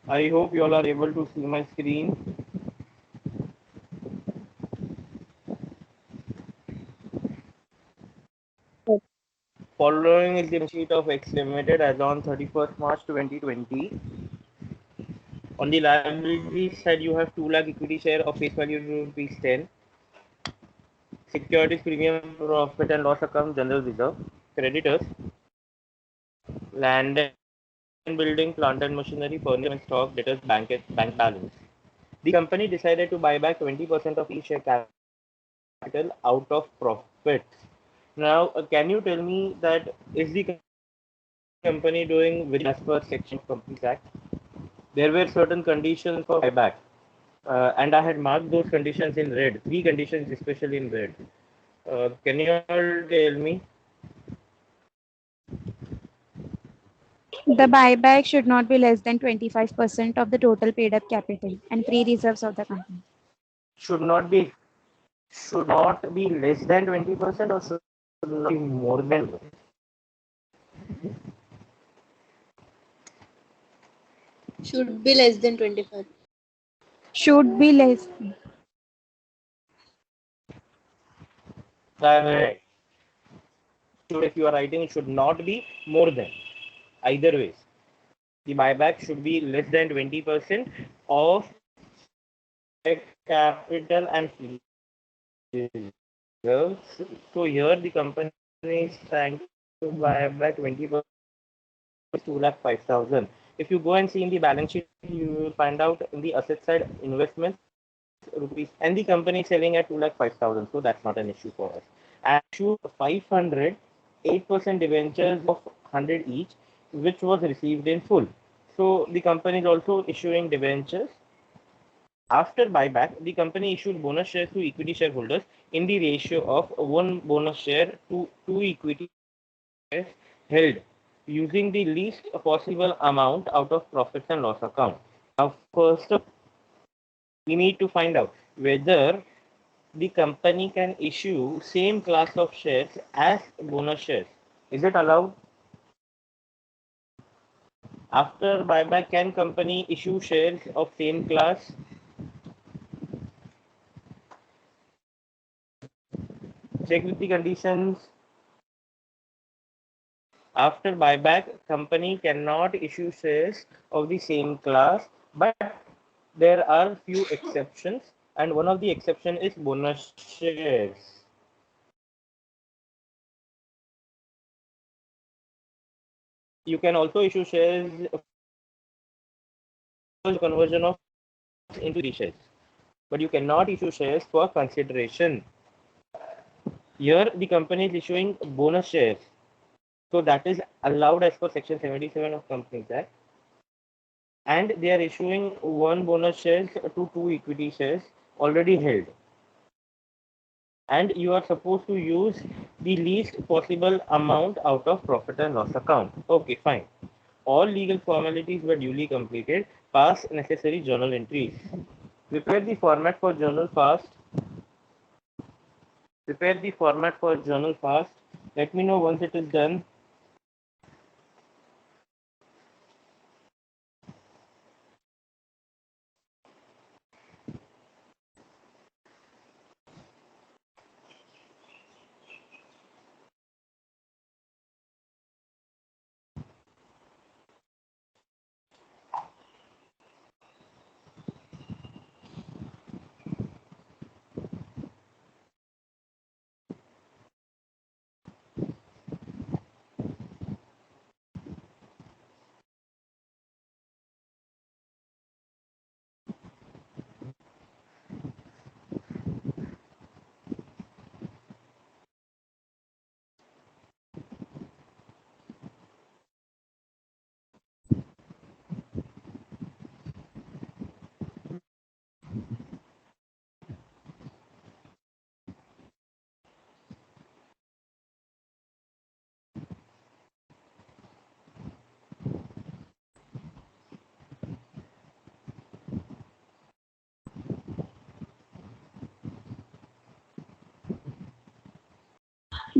I hope you all are able to see my screen. Following is the balance sheet of X Limited as on 31st March 2020. On the liability side, you have 2 lakh equity share of face value rupees 10. Securities premium profit and loss account general reserve. Creditors, land and building, plant and machinery, furniture and stock, debtors, bank balance. The company decided to buy back 20% of each share capital out of profits. Now, can you tell me that is the company doing very as per section 7 of Companies Act? There were certain conditions for buyback, and I had marked those conditions in red. 3 conditions, especially in red. Can you all tell me? The buyback should not be less than 25% of the total paid up capital and free reserves of the company. Should not be less than 20% or should not be more than? Should be less than 25. Should be less. Correct. Should, if you are writing, it should not be more than. Either ways, the buyback should be less than 20% of share capital and free reserves. So here the company is trying to buy back 20%, 2,05,000. If you go and see in the balance sheet, you will find out in the asset side investments rupees, and the company is selling at 2,05,000. So that's not an issue for us. And issue 500 8% debentures of 100 each, which was received in full. So the company is also issuing debentures. After buyback, the company issued bonus shares to equity shareholders in the ratio of 1 bonus share to 2 equity shares held using the least possible amount out of profits and loss account. Now, first, we need to find out whether the company can issue same class of shares as bonus shares. Is it allowed? After buyback, can company issue shares of same class? Check with the conditions. After buyback, company cannot issue shares of the same class, but there are few exceptions, and one of the exception is bonus shares. You can also issue shares for conversion of into the shares, but you cannot issue shares for consideration. Here, the company is issuing bonus shares, so that is allowed as per Section 77 of Companies Act, and they are issuing 1 bonus shares to 2 equity shares already held, and you are supposed to use the least possible amount out of profit and loss account. Okay, fine. All legal formalities were duly completed. Pass necessary journal entries. Prepare the format for journal fast. Prepare the format for journal fast. Let me know once it is done.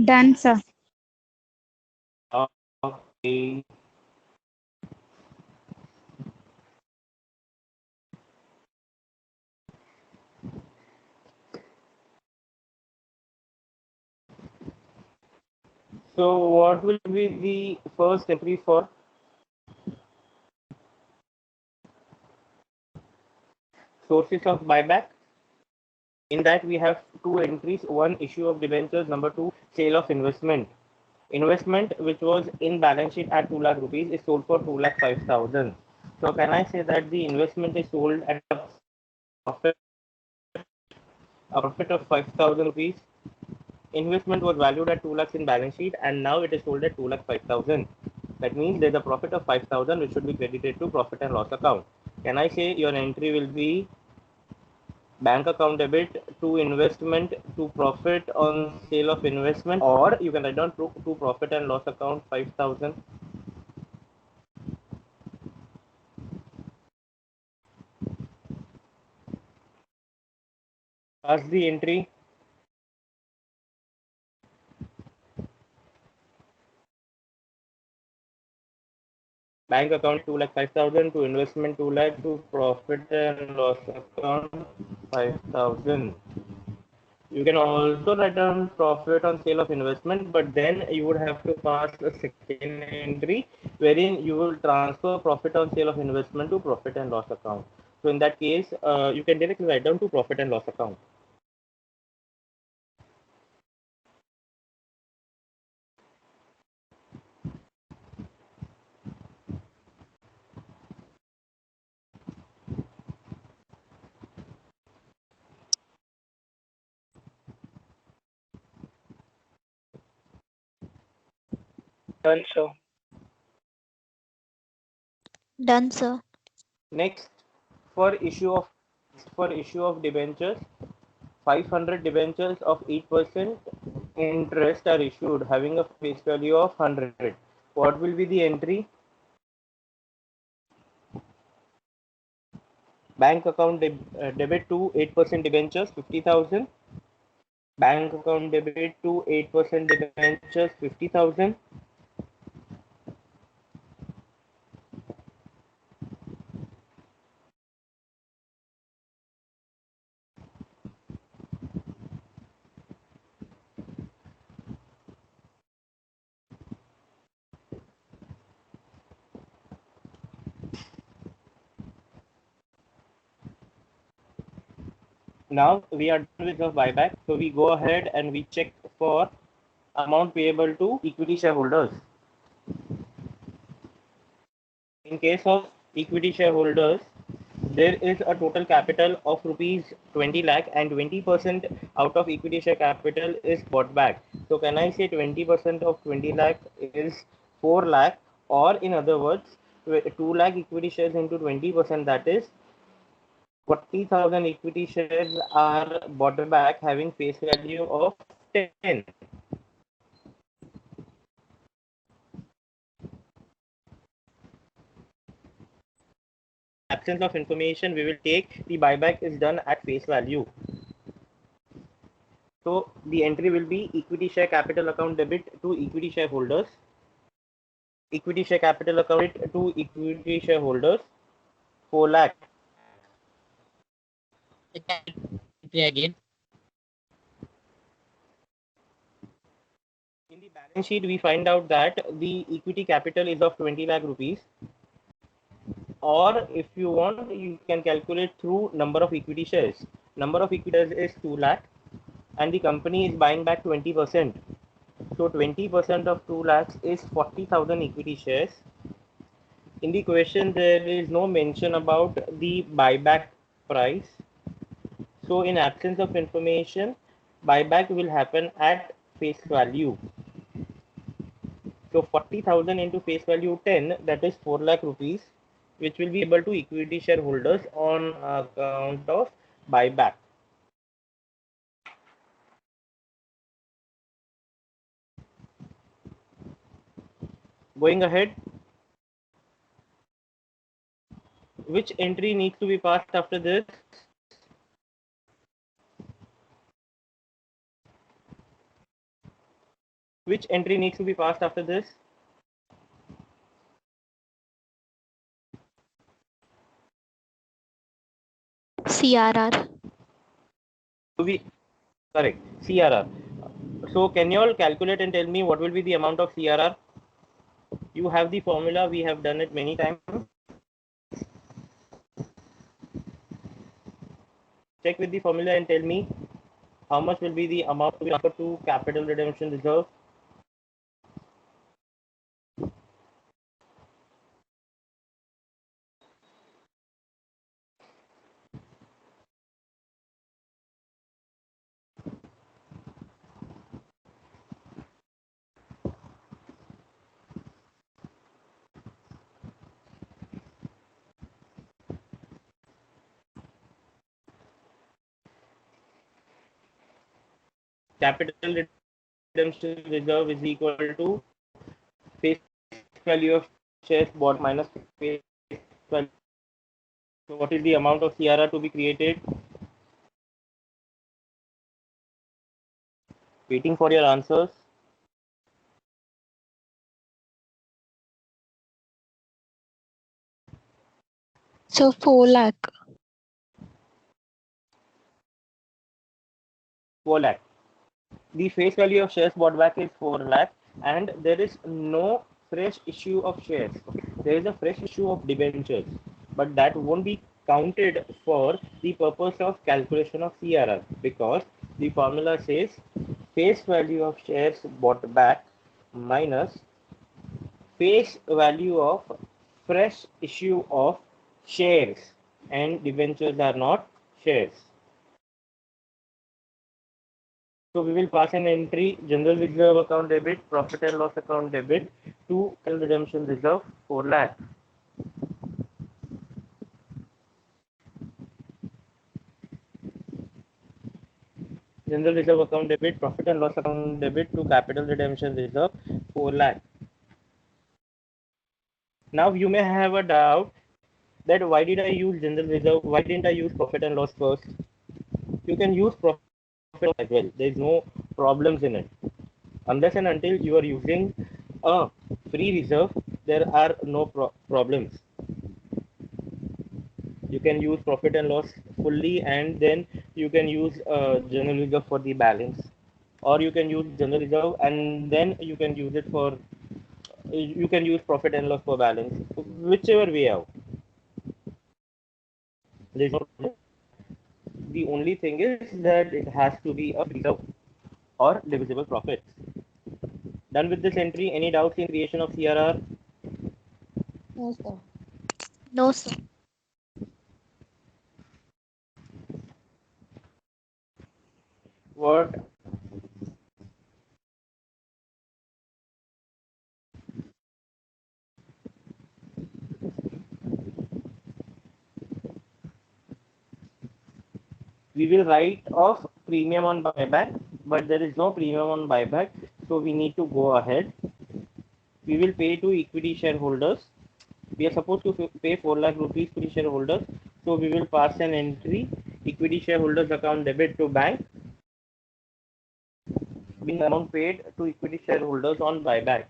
Done, sir. Okay. So what will be the first entry for sources of buyback? In that we have two entries: one, issue of debentures; number two, sale of investment. Investment which was in balance sheet at 2 lakh rupees is sold for 2 lakh 5,000. So can I say that the investment is sold at profit, a profit of 5,000 rupees? Investment was valued at 2 lakhs in balance sheet and now it is sold at 2 lakh 5,000. That means there's a profit of 5,000 which should be credited to profit and loss account. Can I say your entry will be bank account debit to investment to profit on sale of investment, or you can write down to profit and loss account 5,000? As the entry. Bank account 2 lakh 5,000, to investment 2 lakh, to profit and loss account 5,000. You can also write down profit on sale of investment, but then you would have to pass a second entry wherein you will transfer profit on sale of investment to profit and loss account. So in that case, you can directly write down to profit and loss account. Done, sir. Done, sir. Next, for issue of debentures, 500 debentures of 8% interest are issued having a face value of 100. What will be the entry? Bank account debit to 8% debentures 50,000. Bank account debit to 8% debentures 50,000. Now we are done with the buyback, so we go ahead and we check for amount payable to equity shareholders. In case of equity shareholders, there is a total capital of rupees 20 lakh and 20% out of equity share capital is bought back. So can I say 20% of 20 lakh is 4 lakh, or in other words 2 lakh equity shares into 20%, that is 40,000 equity shares are bought back having face value of 10. Absence of information, we will take the buyback is done at face value. So the entry will be equity share capital account debit to equity shareholders. Equity share capital account to equity shareholders 4 lakh. Again. In the balance sheet, we find out that the equity capital is of 20 lakh rupees. Or if you want, you can calculate through number of equity shares. Number of equity shares is 2 lakh and the company is buying back 20%. So 20% of 2 lakhs is 40,000 equity shares. In the question, there is no mention about the buyback price. So in absence of information, buyback will happen at face value. So 40,000 into face value 10, that is 4 lakh rupees, which will be able to equity shareholders on account of buyback. Going ahead, which entry needs to be passed after this? Which entry needs to be passed after this? CRR. Correct, CRR. So can you all calculate and tell me what will be the amount of CRR? You have the formula. We have done it many times. Check with the formula and tell me how much will be the amount to be transferred to capital redemption reserve. Capital redemption reserve is equal to face value of shares bought minus face value. So what is the amount of CRR to be created? Waiting for your answers. So 4 lakh. 4 lakh. The face value of shares bought back is 4 lakh, and there is no fresh issue of shares. Okay? There is a fresh issue of debentures, but that won't be counted for the purpose of calculation of CRR, because the formula says face value of shares bought back minus face value of fresh issue of shares, and debentures are not shares. So we will pass an entry, general reserve account debit, profit and loss account debit to redemption reserve 4 lakh. General reserve account debit, profit and loss account debit to capital redemption reserve 4 lakh. Now you may have a doubt that why did I use general reserve? Why didn't I use profit and loss first? You can use profit as well. There is no problems in it. Unless and until you are using a free reserve, there are no problems. You can use profit and loss fully, and then you can use general reserve for the balance, or you can use general reserve and then you can use it for you can use profit and loss for balance, whichever way out. There's no, the only thing is that it has to be a reserve or divisible profits. Done with this entry. Any doubts in creation of CRR? No, sir. No, sir. What? We will write off premium on buyback, but there is no premium on buyback, so we need to go ahead. We will pay to equity shareholders. We are supposed to pay 4 lakh rupees to the shareholders, so we will pass an entry, equity shareholders account debit to bank, being amount paid to equity shareholders on buyback.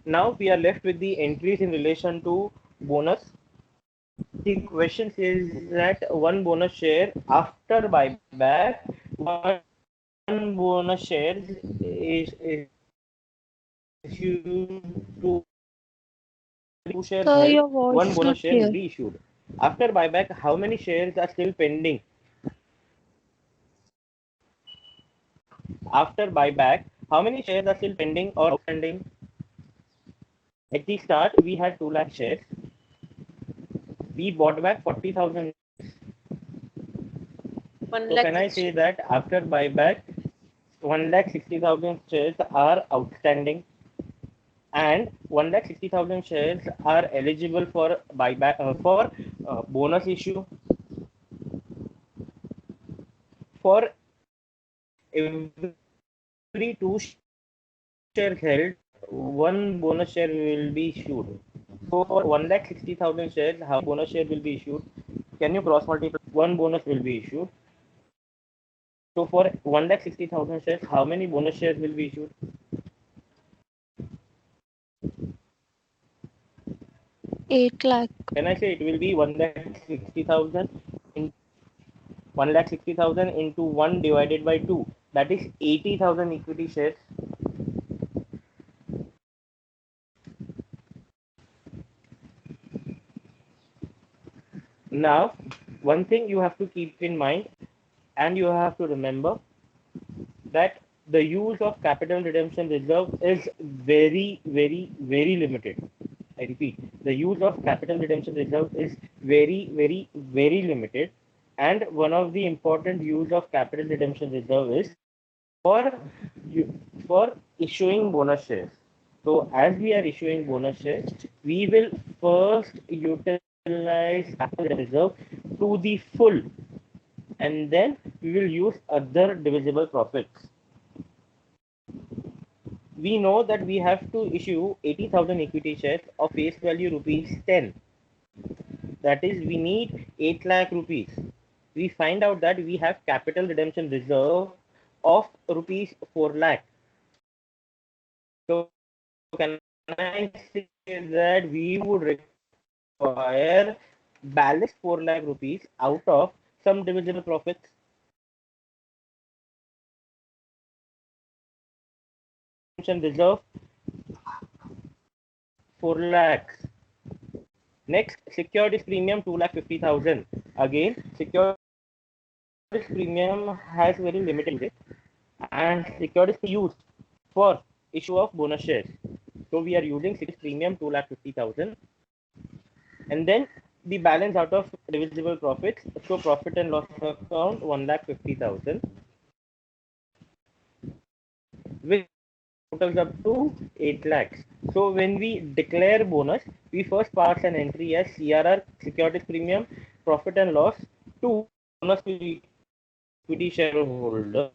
Now we are left with the entries in relation to bonus. The question says that one bonus share after buyback, one bonus share is issued to two shares Sir, held, your voice one is bonus not share will clear. be issued. After buyback, how many shares are still pending? After buyback, how many shares are still pending or outstanding? At the start, we had 2 lakh shares. We bought back 40,000. 1 So lakh. can I say that after buyback, 1,60,000 shares are outstanding? and 1,60,000 shares are eligible for buyback for bonus issue. For every 2 shares held, one bonus share will be issued. So for 1,60,000 shares, how many bonus share will be issued? Can you cross multiply? One bonus will be issued. So for 1,60,000 shares, how many bonus shares will be issued? 8 lakh. Can I say it will be 1,60,000 in 1,60,000 into 1 divided by 2? That is 80,000 equity shares. Now, one thing you have to keep in mind and you have to remember that the use of capital redemption reserve is very, very, very limited. I repeat, the use of capital redemption reserve is very, very, very limited. And one of the important use of capital redemption reserve is for for issuing bonus shares. So as we are issuing bonus shares, we will first utilize capital reserve to the full, and then we will use other divisible profits. We know that we have to issue 80,000 equity shares of face value rupees 10. That is, we need 8 lakh rupees. We find out that we have capital redemption reserve of rupees 4 lakh. So can I say that we would require balance 4 lakh rupees out of some divisible profits? Reserve 4 lakhs. Next, securities premium 2,50,000. Again, securities premium has very limited usage, and securities used for issue of bonus shares. So we are using securities premium 2,50,000, and then the balance out of divisible profits. So profit and loss account 1,50,000, which totals up to 8 lakhs. So when we declare bonus, we first pass an entry as CRR, securities premium, profit and loss to bonus to equity shareholder.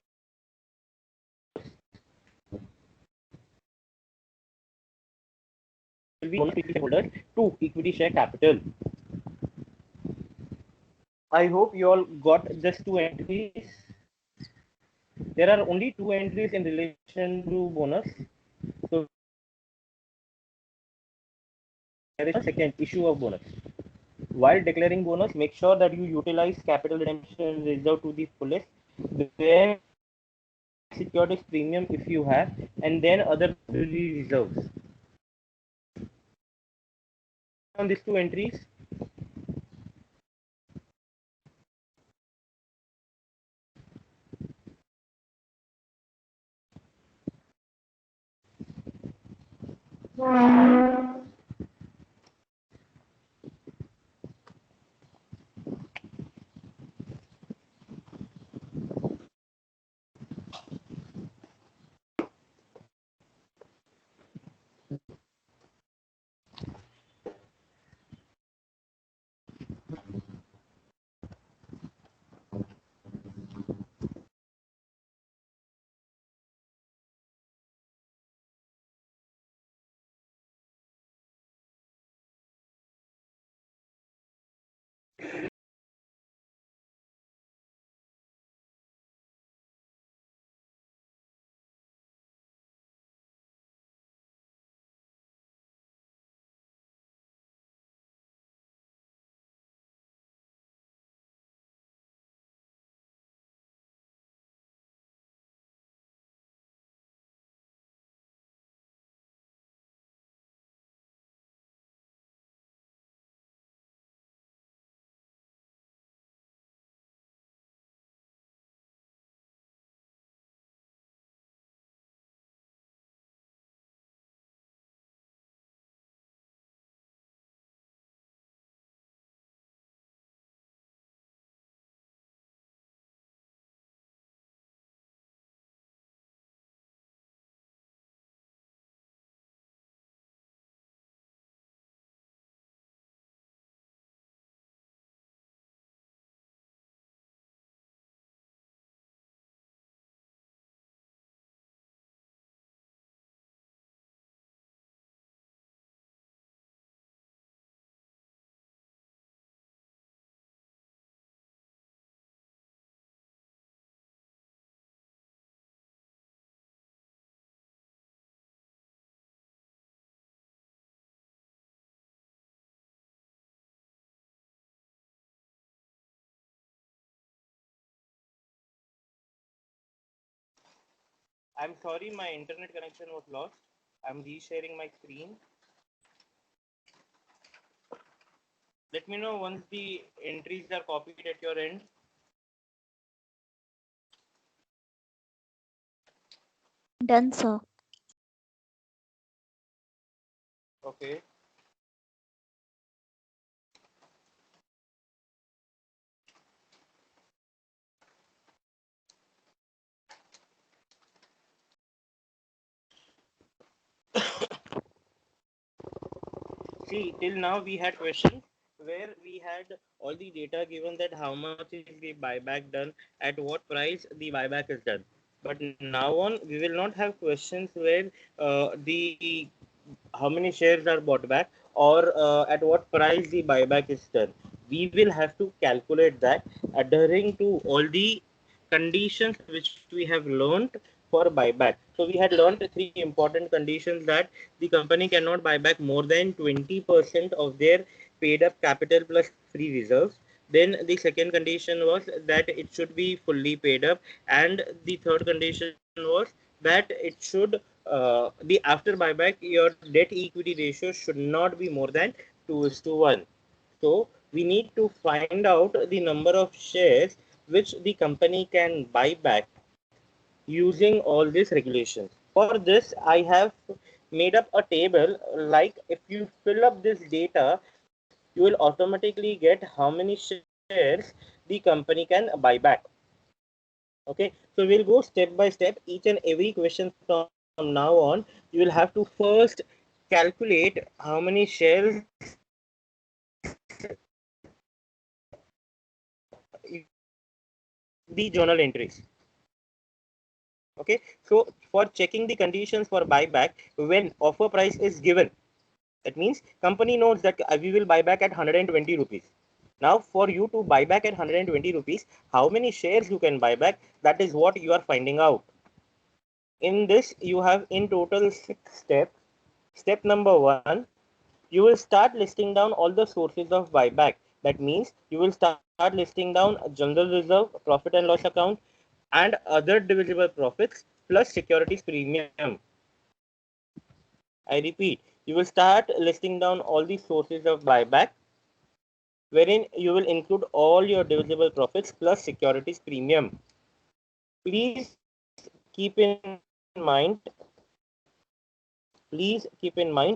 Will be bonus to equity shareholders to equity share capital. I hope you all got just 2 entries. There are only 2 entries in relation to bonus. So there is a second issue of bonus. While declaring bonus, make sure that you utilize capital redemption reserve to the fullest. Then securities premium if you have, and then other reserves. On these 2 entries, I'm sorry, my internet connection was lost. I'm resharing my screen. Let me know once the entries are copied at your end. Done, sir. Okay. See, till now we had questions where we had all the data given that how much is the buyback done, at what price the buyback is done. But now on, we will not have questions where the how many shares are bought back or at what price the buyback is done. We will have to calculate that adhering to all the conditions which we have learned for buyback. So we had learned three important conditions: that the company cannot buy back more than 20% of their paid up capital plus free reserves. Then the second condition was that it should be fully paid up, and the third condition was that it should the after buyback your debt equity ratio should not be more than 2:1. So we need to find out the number of shares which the company can buy back using all these regulations. For this, I have made up a table. Like if you fill up this data, you will automatically get how many shares the company can buy back. Okay, so we'll go step by step. Each and every question from now on, you will have to first calculate how many shares the journal entries. Okay, so for checking the conditions for buyback, when offer price is given, that means company knows that we will buy back at 120 rupees. Now for you to buy back at 120 rupees, how many shares you can buy back, that is what you are finding out. In this, you have in total 6 steps. Step number 1, you will start listing down all the sources of buyback. That means you will start listing down general reserve, profit and loss account, and other divisible profits plus securities premium. I repeat, you will start listing down all the sources of buyback, wherein you will include all your divisible profits plus securities premium. Please keep in mind,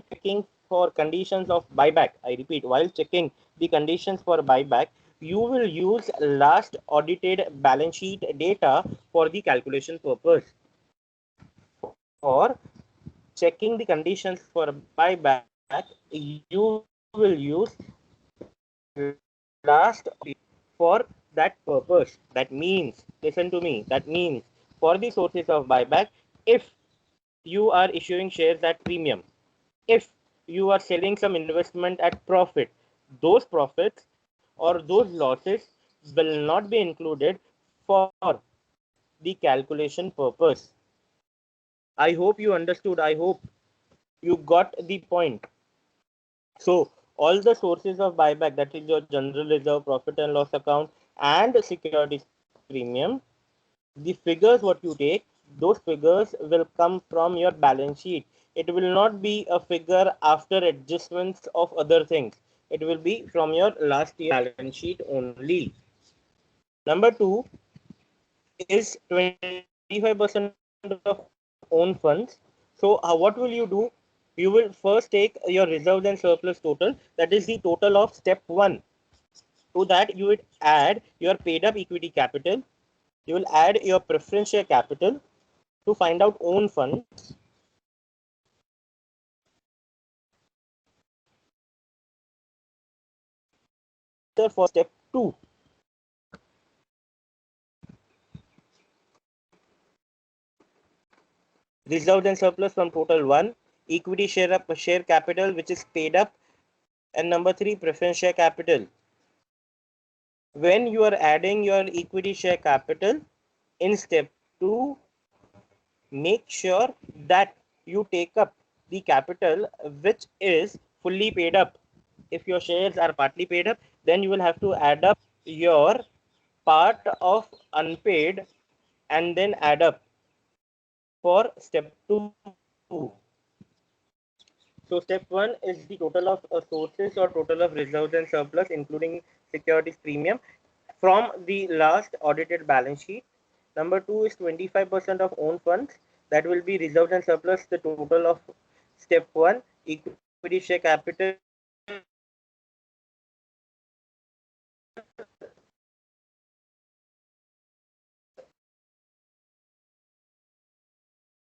checking for conditions of buyback. I repeat, while checking the conditions for buyback, you will use last audited balance sheet data for the calculation purpose. For checking the conditions for buyback, you will use last for that purpose. That means, listen to me, that means for the sources of buyback, if you are issuing shares at premium, if you are selling some investment at profit, those profits or those losses will not be included for the calculation purpose. I hope you understood. I hope you got the point. So all the sources of buyback, that is your general reserve, profit and loss account, and securities premium, the figures what you take, those figures will come from your balance sheet. It will not be a figure after adjustments of other things. It will be from your last year balance sheet only. Number 2 is 25% of own funds. So what will you do? You will first take your reserves and surplus total, that is the total of step 1. To that you would add your paid up equity capital, you will add your preference share capital to find out own funds. For step 2, reserves and surplus from total 1, equity share capital which is paid up, and number 3, preference share capital. When you are adding your equity share capital in step 2, make sure that you take up the capital which is fully paid up. If your shares are partly paid up, then you will have to add up your part of unpaid and then add up. for step 2. So step 1 is the total of sources or total of reserves and surplus, including securities premium, from the last audited balance sheet. Number 2 is 25% of own funds, that will be reserves and surplus, the total of step 1, equity share capital,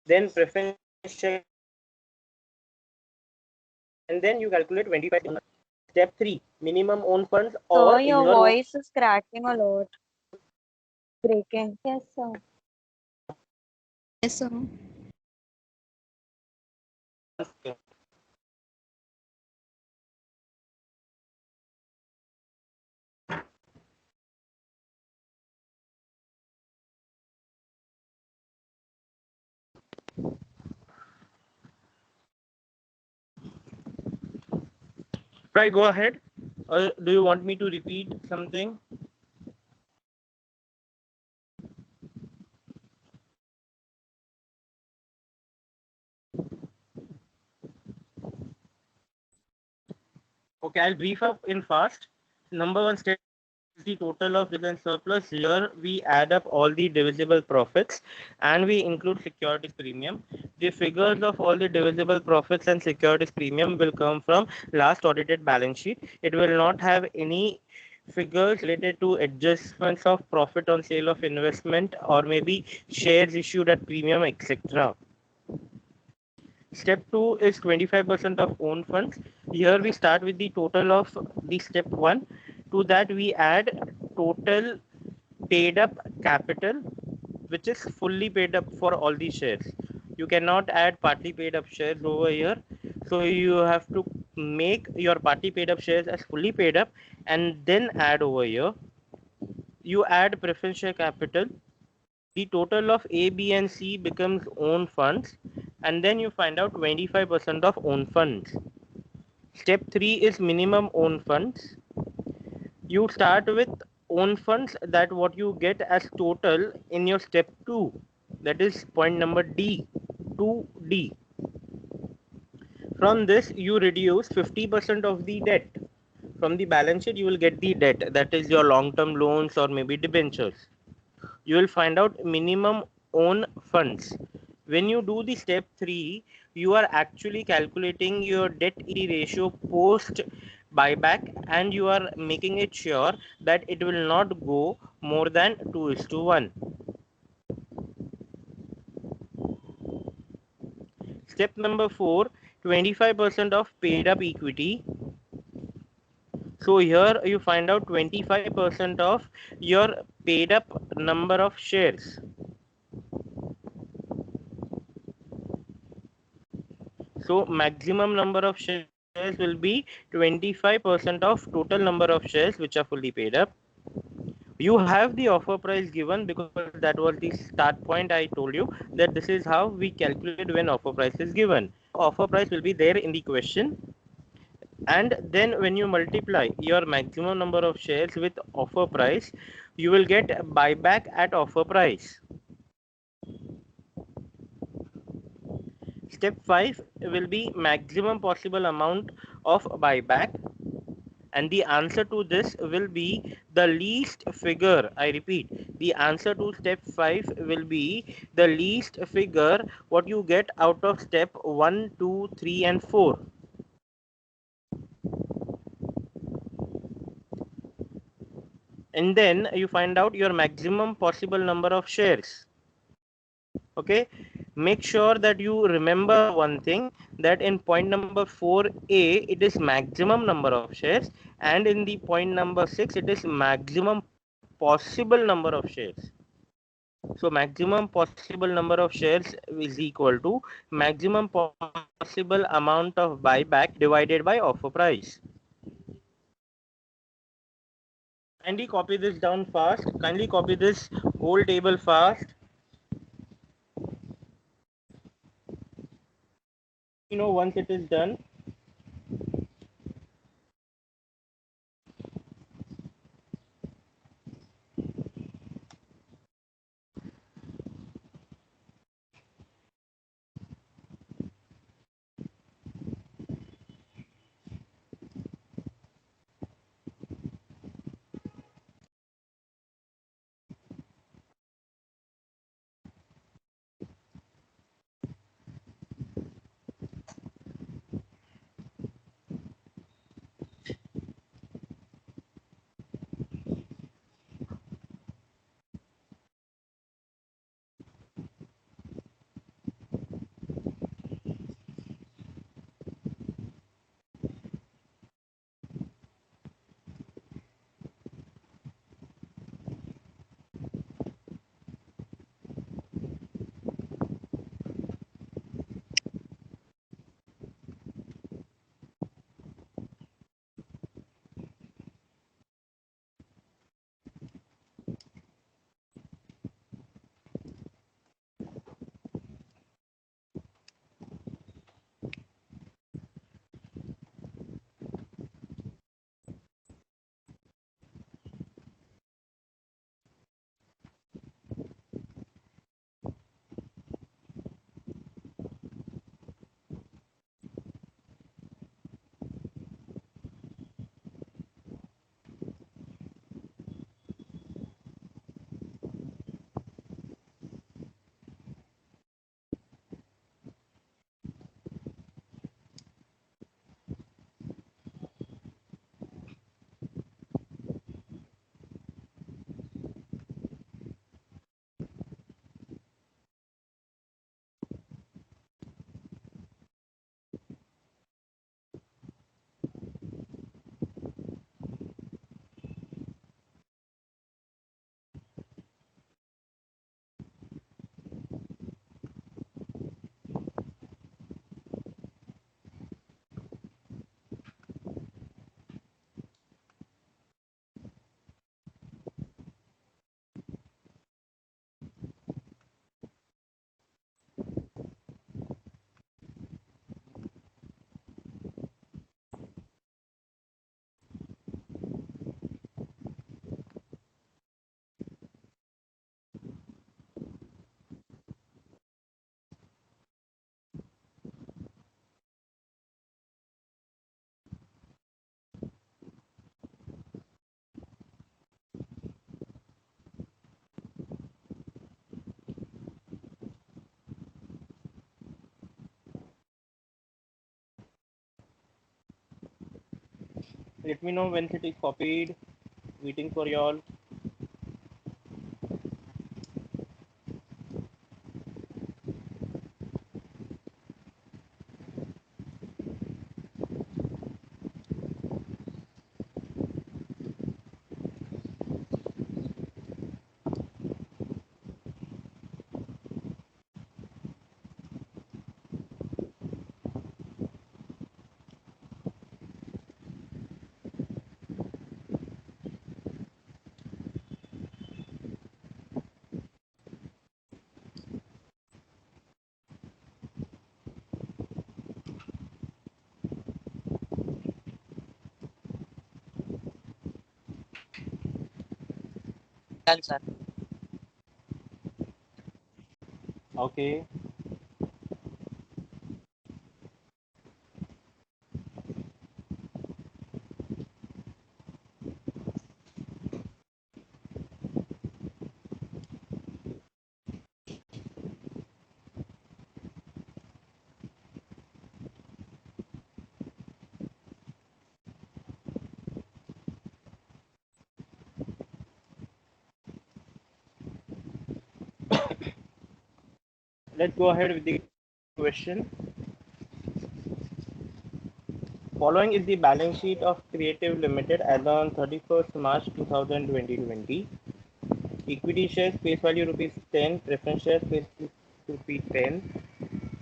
then preference share, and then you calculate 25. Step 3, minimum own funds, So or in your your voice is cracking a lot, breaking. Yes, sir. Yes, sir. right, go ahead. Or do you want me to repeat something? Okay, I'll brief up in fast. Number 1 step is the total of dividend surplus. Here we add up all the divisible profits and we include securities premium. The figures of all the divisible profits and securities premium will come from last audited balance sheet. It will not have any figures related to adjustments of profit on sale of investment or maybe shares issued at premium, etc. Step 2 is 25% of own funds. Here we start with the total of the step 1. To that we add total paid up capital, which is fully paid up for all the shares. You cannot add partly paid up shares over here. So you have to make your partly paid up shares as fully paid up and then add over here. You add preference share capital. The total of A, B, and C becomes own funds, and then you find out 25% of own funds. Step 3 is minimum own funds. You start with own funds, that what you get as total in your step 2, that is point number D, 2D. From this you reduce 50% of the debt. From the balance sheet you will get the debt, that is your long-term loans or maybe debentures. You will find out minimum own funds. When you do the step 3, you are actually calculating your debt equity ratio post buyback, and you are making it sure that it will not go more than 2:1. Step number 4, 25% of paid up equity. So here you find out 25% of your paid up number of shares. So maximum number of shares will be 25% of total number of shares which are fully paid up. You have the offer price given because that was the start point. I told you that this is how we calculate when offer price is given. Offer price will be there in the question, and then when you multiply your maximum number of shares with offer price, you will get buyback at offer price. Step 5 will be maximum possible amount of buyback, and the answer to this will be the least figure. I repeat, the answer to step 5 will be the least figure what you get out of step 1, 2, 3 and 4. And then you find out your maximum possible number of shares. Okay, make sure that you remember one thing, that in point number 4a it is maximum number of shares, and in the point number 6 it is maximum possible number of shares. So maximum possible number of shares is equal to maximum possible amount of buyback divided by offer price. Kindly copy this down fast. Kindly copy this whole table fast. Once it is done. Let me know when it is copied. Waiting for y'all. Done, sir. Okay. Let's go ahead with the question. Following is the balance sheet of Creative Limited as on 31st March 2020. Equity shares face value rupees 10, preference shares face rupees 10,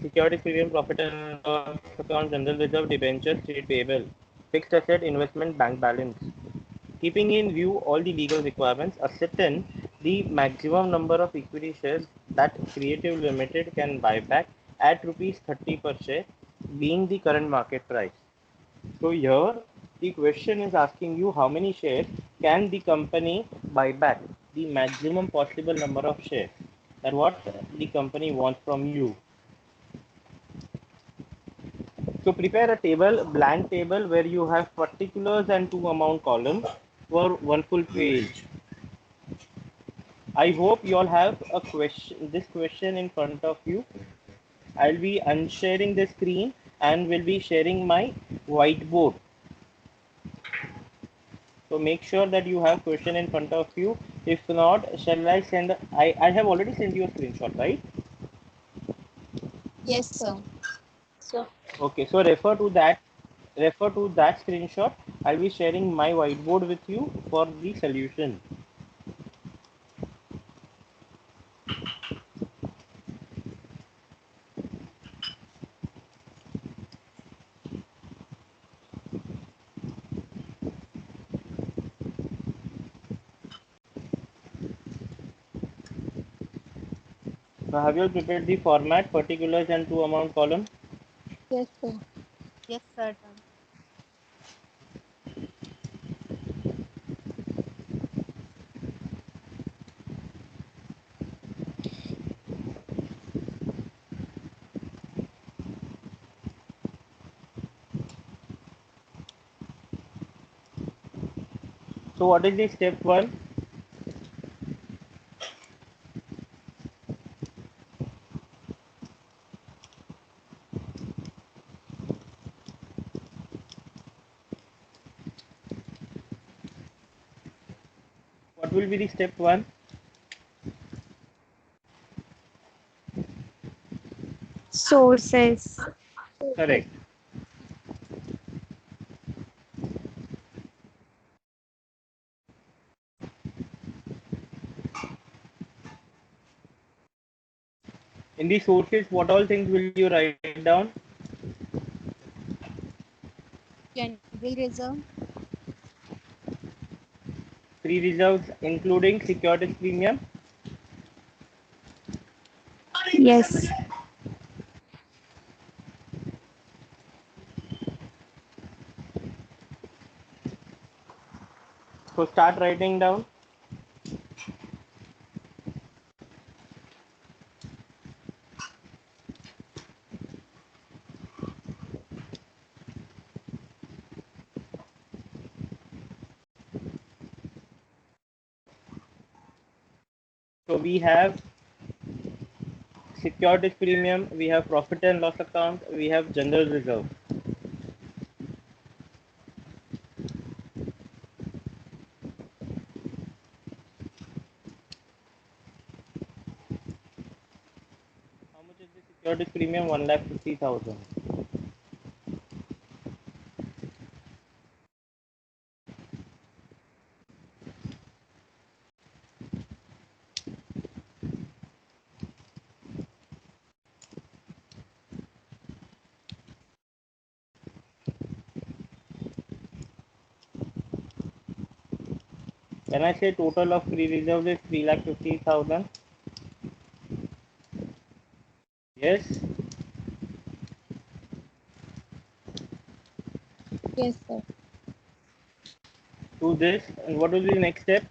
security premium profit and loss account, general reserve, debentures, trade payable, fixed asset, investment, bank balance. Keeping in view all the legal requirements, ascertain the maximum number of equity shares that Creative Limited can buy back at rupees 30 per share, being the current market price. So here the question is asking you how many shares can the company buy back, the maximum possible number of shares, that what the company wants from you. So prepare a table, blank table, where you have particulars and two amount columns for one full page. I hope you all have a question, this question in front of you. I'll be unsharing the screen and will be sharing my whiteboard. So make sure that you have question in front of you. If not, shall I send? I have already sent you a screenshot, right? Yes, sir. So, Okay, so refer to that screenshot. I'll be sharing my whiteboard with you for the solution. So have you prepared the format, particulars and two amount column? Yes, sir. Yes, sir. Done. So what is the step 1? What will be the step 1? Sources. Correct. In the sources, what all things will you write down? General reserve. Three reserves including securities premium. Yes. So start writing down. So we have securities premium, we have profit and loss account, we have general reserve. securities premium 1,50,000. Can I say total of free reserves is 3,50,000? Yes. Yes, sir. To this, and what will be the next step?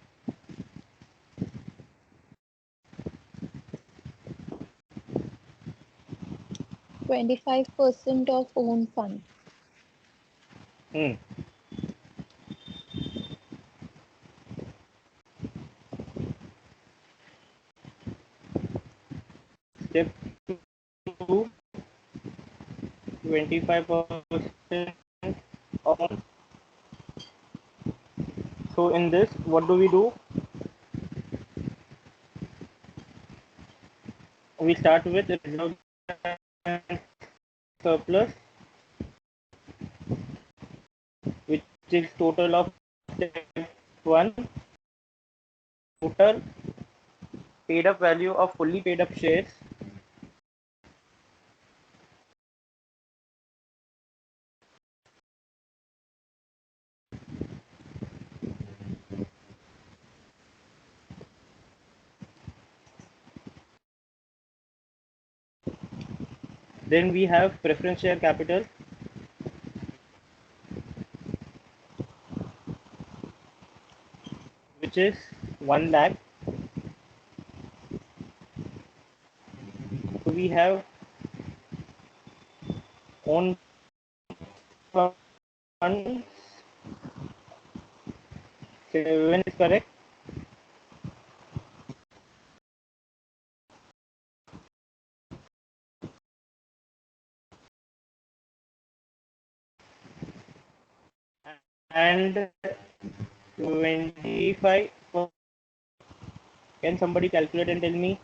%25 of own fund. Hmm. Step 2, 25% of. So in this, what do? We start with reserve and surplus, which is total of step 1, total paid up value of fully paid up shares Then we have preference share capital, which is 1 lakh. So we have own funds, 7 is correct. And 25. Can somebody calculate and tell me?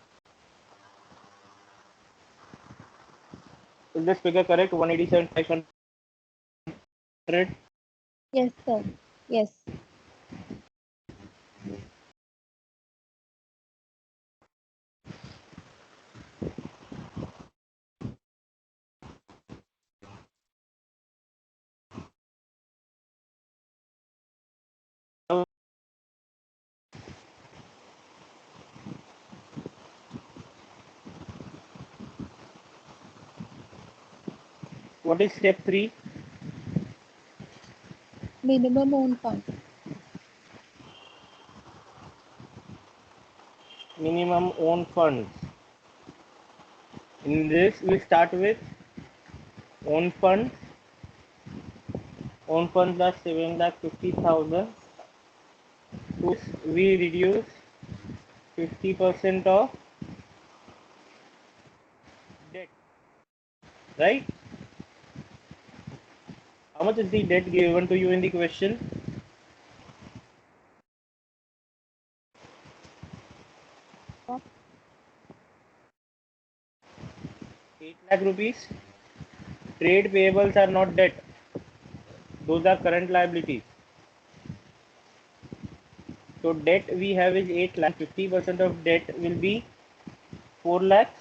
Is this figure correct? 187,500. Yes, sir. Yes. What is step 3? Minimum own fund. Minimum own funds. In this, we start with own funds. Own funds are 7,50,000. So we reduce 50% of debt, right? How much is the debt given to you in the question? 8 lakh rupees. Trade payables are not debt. Those are current liabilities. So debt we have is 8 lakh. 50% of debt will be 4 lakhs.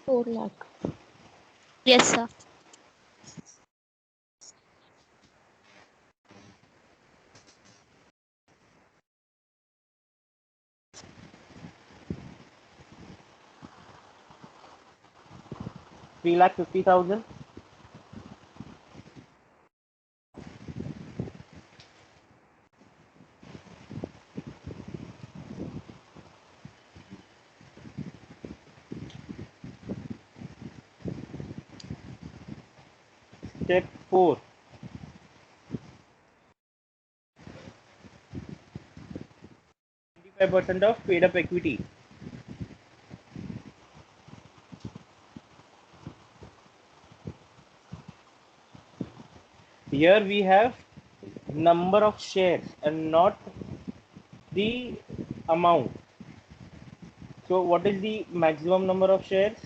4 lakh. Yes, sir. Three lakh 50,000. Step 4. 25% of paid up equity. Here we have number of shares and not the amount. So what is the maximum number of shares?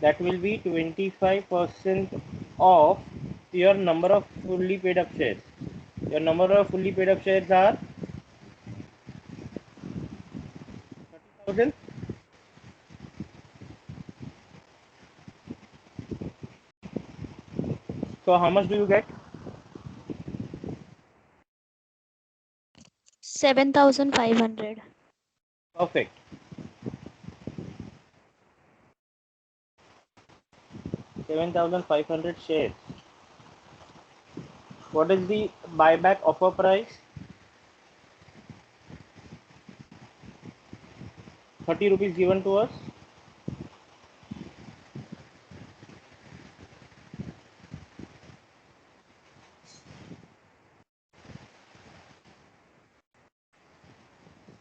that will be 25% of your number of fully paid up shares. Your number of fully paid up shares are 30,000. So how much do you get? 7,500. Perfect. 7,500 shares. What is the buyback offer price? 30 rupees given to us.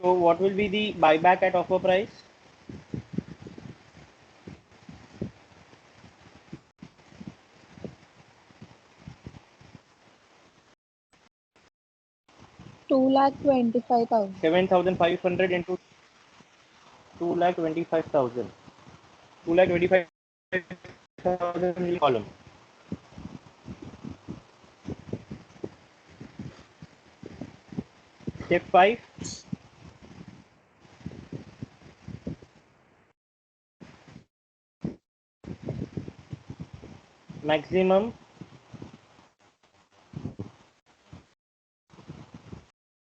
So what will be the buyback at offer price? 2,25,000. 7,500 into 2,25,000. 2,25,000 in the column. Step 5. Maximum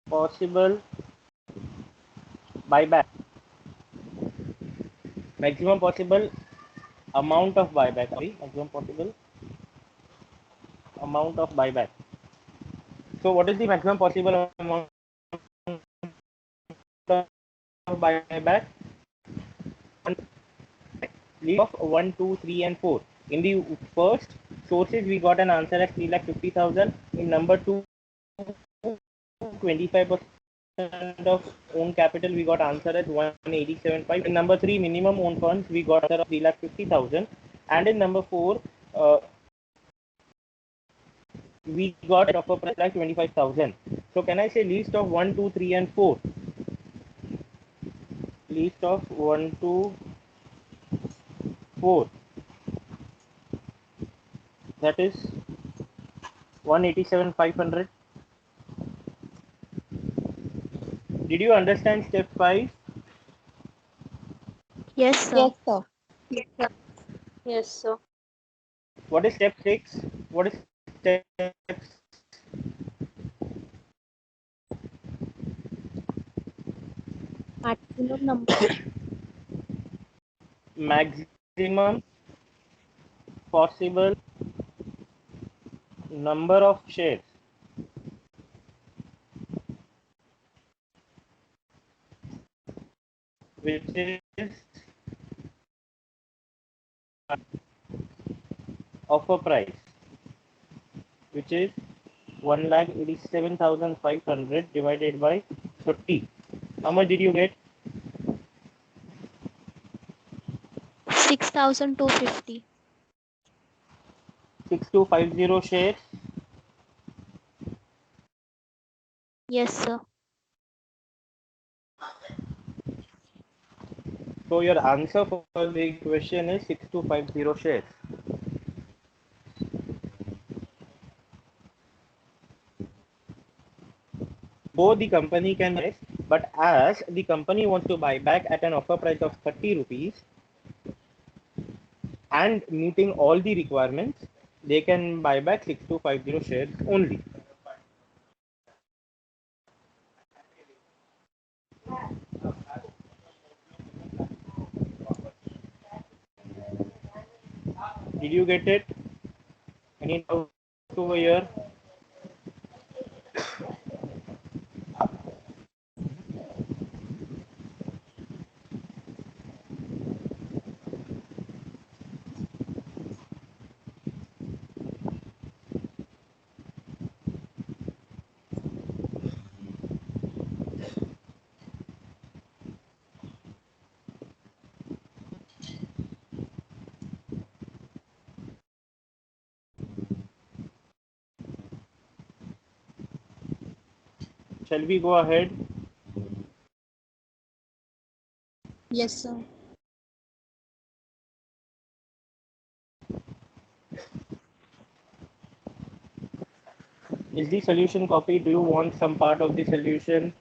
possible buyback. Maximum possible amount of buyback. Maximum possible amount of buyback. So what is the maximum possible amount of buyback? Leave of 1, 2, 3, and 4. In the first sources, we got an answer as 3,50,000. In number 2, 25% of own capital, we got answer as 187.5. In number 3, minimum own funds, we got answer of 3,50,000. And in number 4, we got offer price like 25,000. So can I say list of 1, 2, 3, and 4? List of 1, 2, 4. That is 187,500. Did you understand step 5? Yes, sir. Yes, sir. Yes, sir. What is step 6? What is step Maximum number. maximum possible number of shares? Which is offer price, which is 1,87,500 divided by 30. How much did you get? 6,250. 6250 shares. Yes, sir. So your answer for the question is 6250 shares. Both the company can buy, but as the company wants to buy back at an offer price of 30 rupees and meeting all the requirements, they can buy back 6250 shares only. Did you get it? Any doubt over here? Shall we go ahead? Yes, sir. Is the solution copied? Do you want some part of the solution?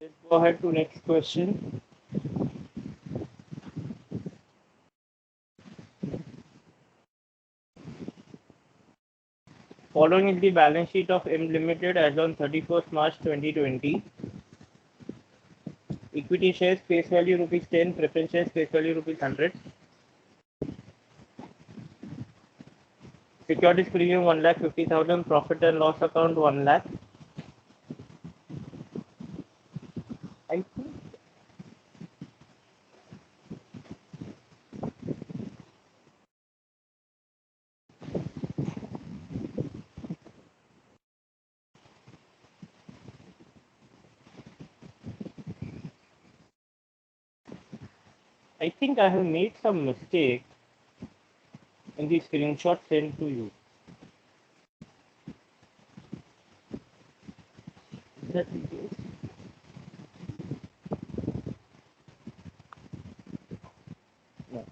Let's go ahead to next question. Following is the balance sheet of M Limited as on 31st March 2020. Equity shares face value rupees 10, preference shares face value rupees 100. Securities premium 1,50,000, profit and loss account 1 lakh. I think I have made some mistake in the screenshot sent to you. Is that the case? No.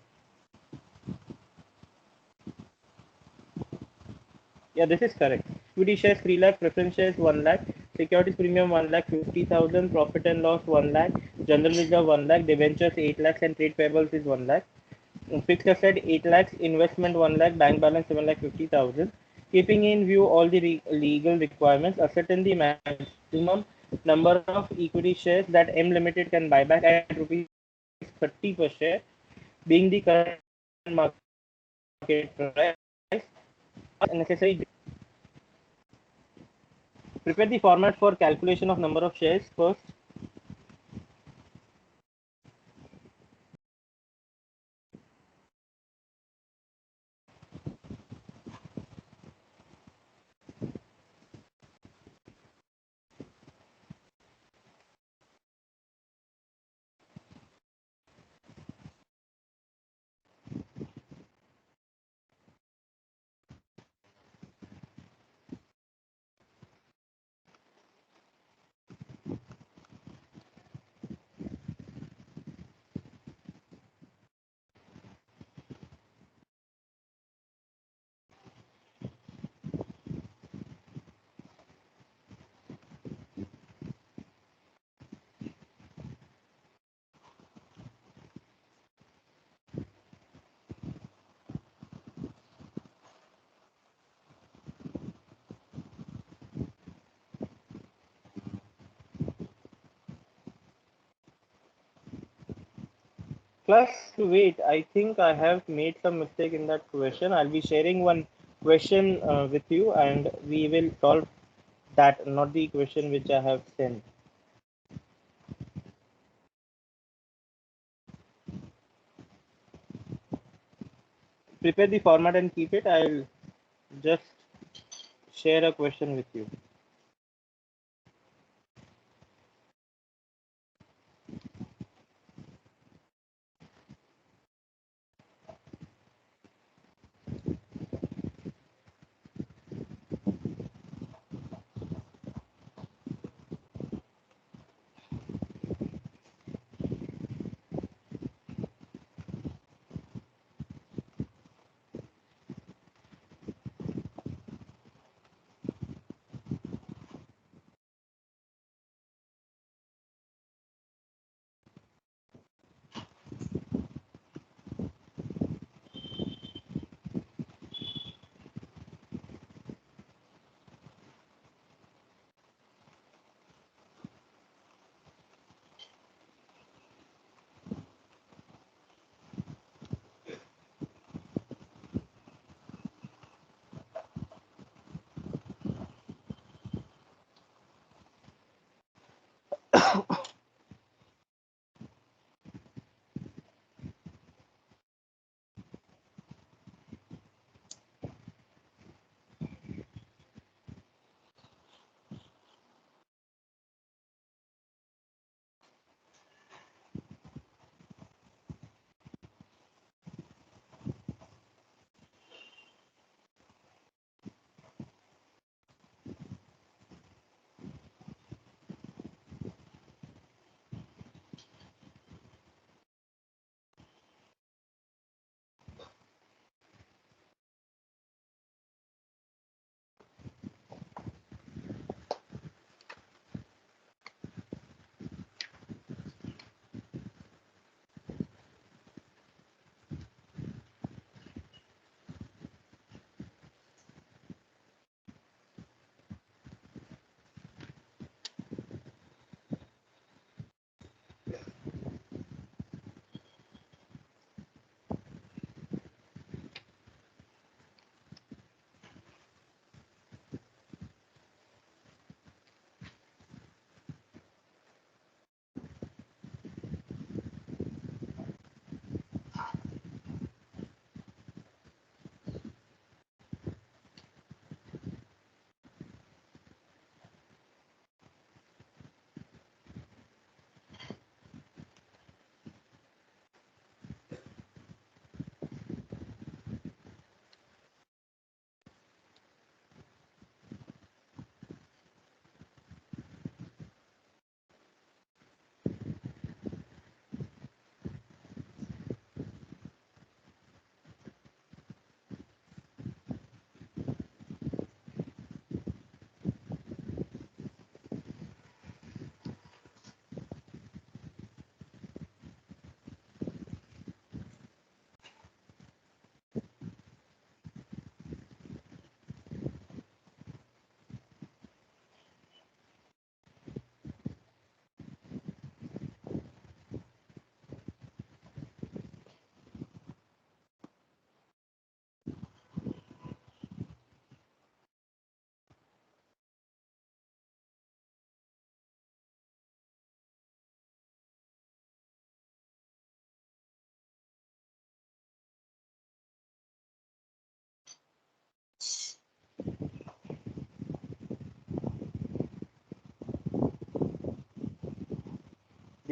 Yeah, this is correct. Equity shares 3 lakh, preference shares 1 lakh, securities premium 1,50,000, profit and loss 1 lakh, general reserve 1 lakh, debentures 8 lakhs and trade payables is 1 lakh. Fixed asset 8 lakhs, investment 1 lakh, bank balance 7,50,000. Keeping in view all the legal requirements, ascertain the maximum number of equity shares that M Limited can buy back at rupees 30 per share, being the current market price. Necessary. Prepare the format for calculation of number of shares first. Plus, wait, I think I have made some mistake in that question. I'll be sharing one question with you and we will solve that, not the question which I have sent. Prepare the format and keep it. I'll just share a question with you.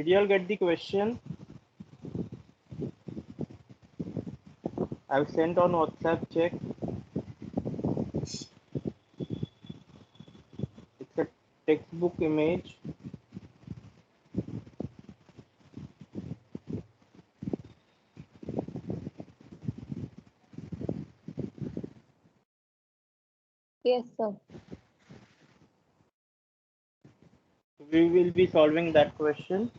Did you all get the question? I've sent on WhatsApp, check. It's a textbook image. Yes, sir. We will be solving that question.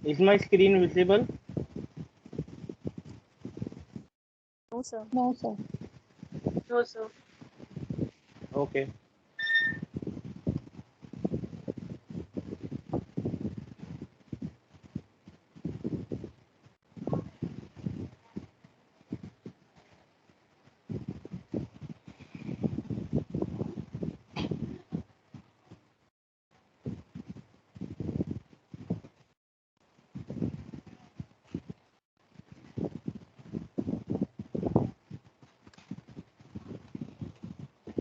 Is my screen visible? No, sir. No, sir. No, sir. Okay.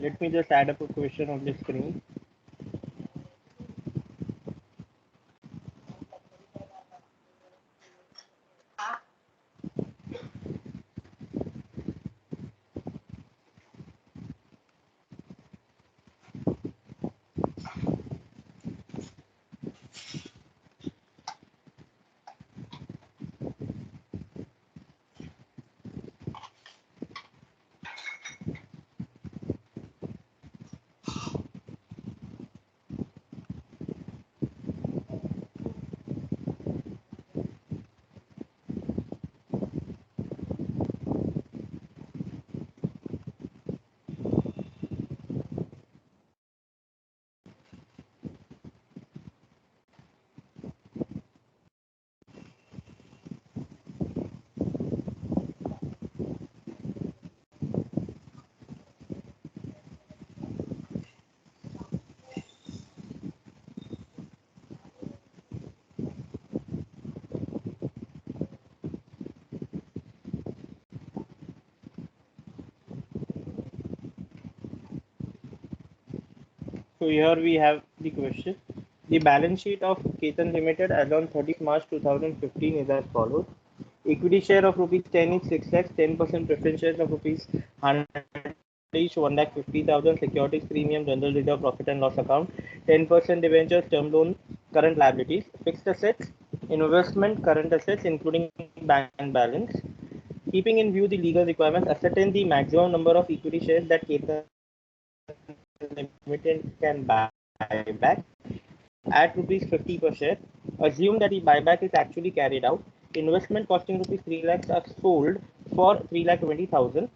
Let me just add up a question on the screen. So here we have the question. The balance sheet of Ketan Limited as on 30th March 2015 is as follows. Equity share of rupees 10 is 6 lakhs, 10% preference shares of rupees 100 each, 1,50,000 securities premium, general reserve, profit and loss account, 10% debentures, term loan, current liabilities, fixed assets, investment, current assets, including bank balance. Keeping in view the legal requirements, ascertain the maximum number of equity shares that Ketan Limited can buy back at rupees 50 per share. Assume that the buyback is actually carried out. Investment costing rupees 3 lakhs are sold for 3,20,000.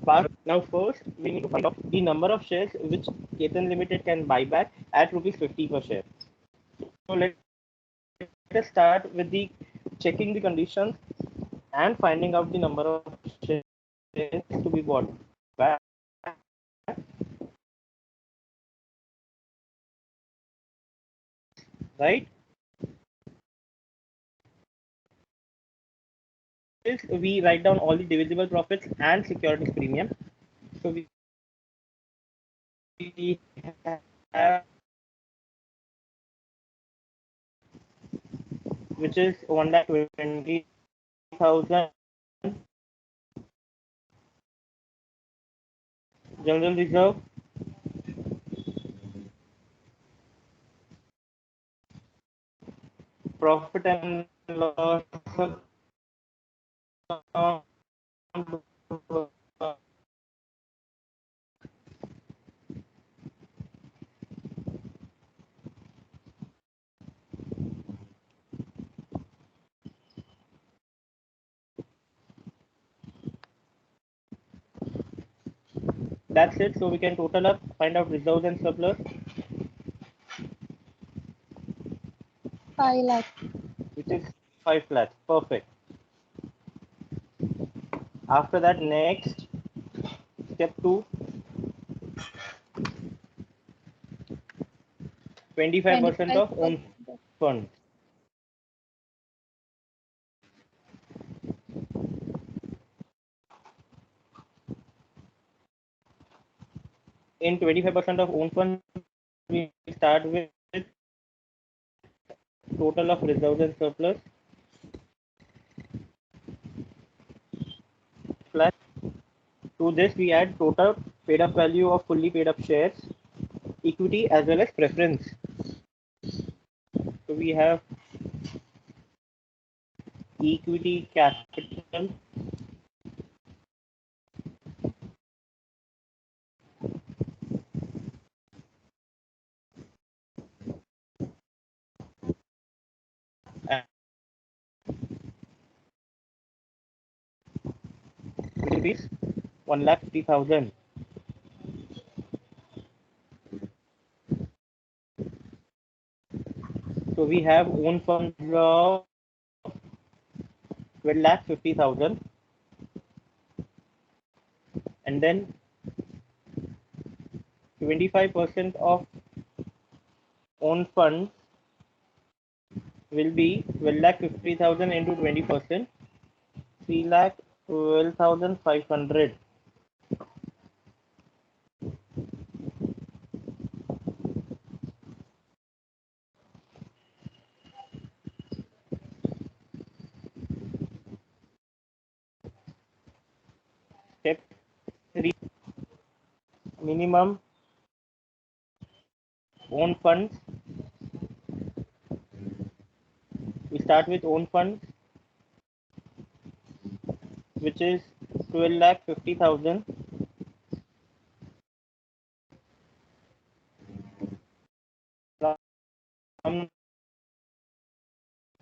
But now first we need to find out the number of shares which Ketan Limited can buy back at rupees 50 per share. So let us start with the checking the conditions and finding out the number of shares to be bought back. Right? We write down all the divisible profits and securities premium. So we have, which is 1,20,000 general reserve, profit and loss account, That's it. So we can total up, find out reserves and surplus, 5 lakh. which is 5 lakhs. Perfect. After that, next, step 2, 25% of own 25%. funds. In 25% of own funds, we start with total of reserves and surplus plus, to this we add total paid up value of fully paid up shares, equity as well as preference. So we have equity capital rupees 1,50,000. So we have own funds of 12,50,000, and then 25% of own funds will be 12,50,000 into 20%, 3,12,500. Step 3, minimum own funds. We start with own funds, which is 12,50,000. From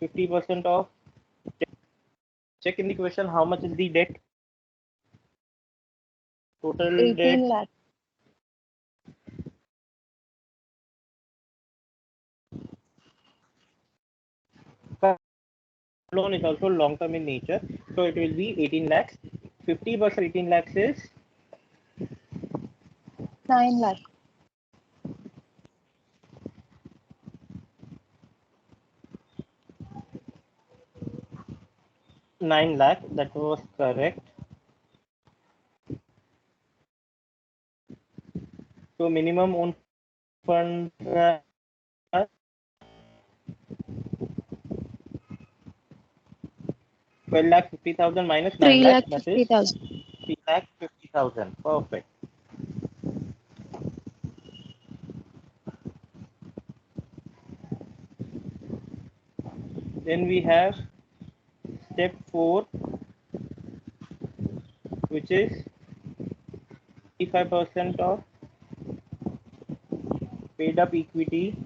50% of, check in the question how much is the debt. Total 18 debt lakh. loan is also long term in nature, so it will be 18 lakhs. 50% 18 lakhs is 9 lakh. 9 lakh. That was correct. So minimum own funds are 12,50,000 minus 9 3 lakh. lakh That is 50,000. 3,50,000. Perfect. Then we have step 4, which is 55% of paid up equity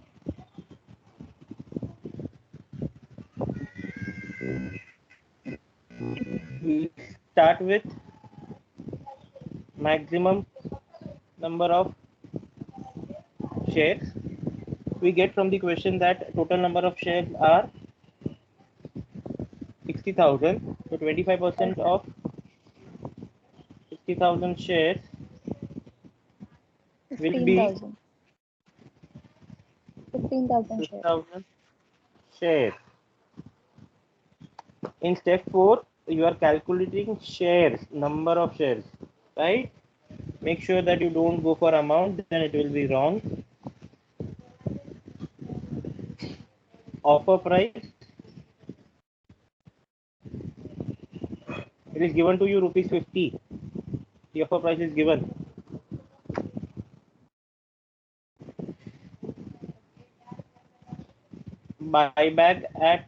we start with maximum number of shares. We get from the question that total number of shares are 60,000. So 25% of 60,000 shares will be 15,000. 15,000 shares. 6,000 shares. In step 4, you are calculating shares, number of shares, right? Make sure that you don't go for amount, then it will be wrong. Offer price, it is given to you rupees 50. The offer price is given. Buyback at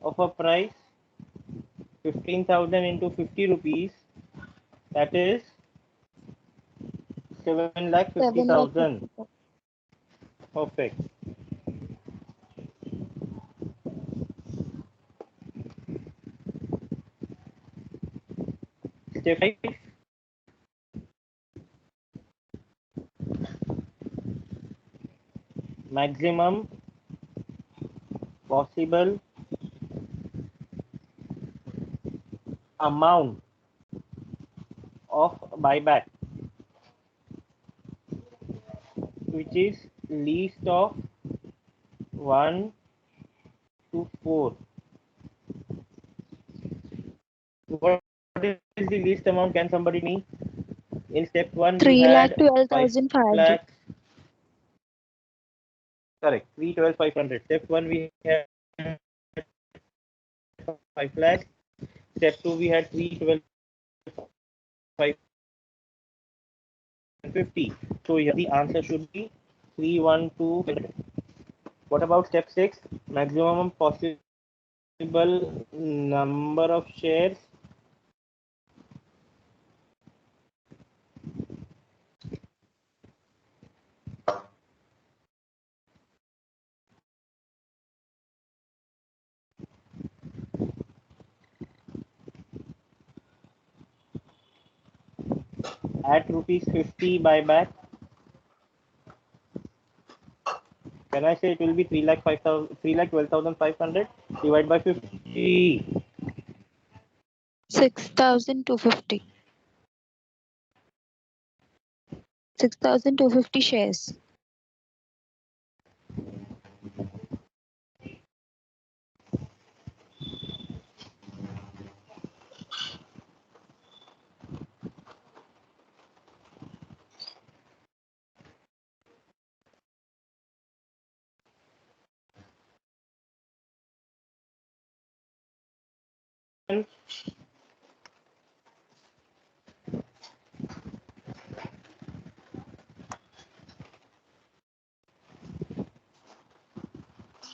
offer price 15,000 into 50 rupees, that is 7,50,000. Perfect. Step 5, maximum possible amount of buyback, which is least of 1 to 4. What is the least amount? Can somebody tell me? In step 1, we had 3,12,500. lakhs. Correct. 312,500. Step 1, we had 5 lakhs. Step 2, we had 312,550. So here the answer should be 312. What about step 6? Maximum possible number of shares. At rupees 50 buyback. Can I say it will be 3,12,500 divided by 50? 6,250. 6,250 shares.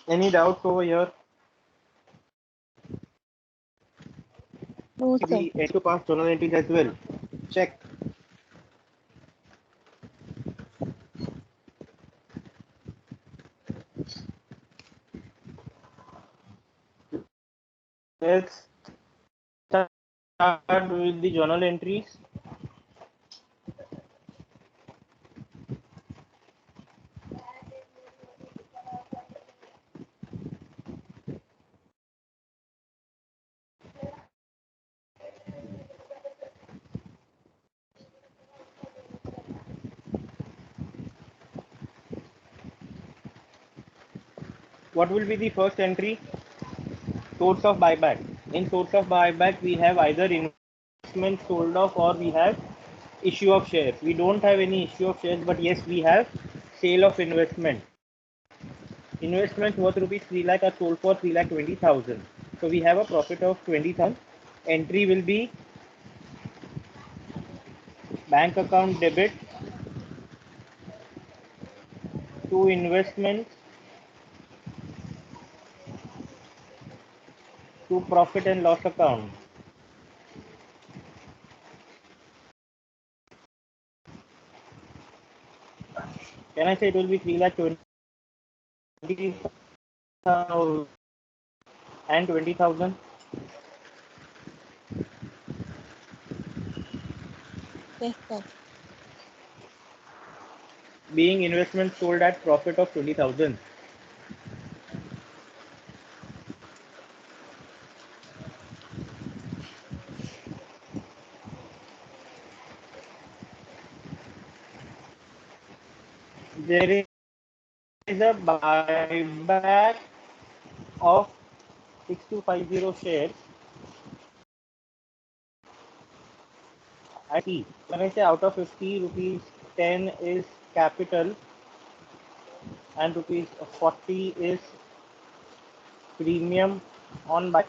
Any doubts over here? No, sir. We need to pass journal entries as well. Check. Let's start with the journal entries. What will be the first entry? Source of buyback. In source of buyback, we have either investment sold off or we have issue of shares. We don't have any issue of shares, but yes, we have sale of investment. Investments worth rupees 3 lakh are sold for 3,20,000. So we have a profit of 20,000. Entry will be bank account debit to investments to profit and loss account. Can I say it will be 3,20,000 and 20,000? Yes, sir. Being investment sold at profit of 20,000. There is a buyback of 6250 shares. I see. When I say out of 50, rupees 10 is capital and rupees 40 is premium on buy.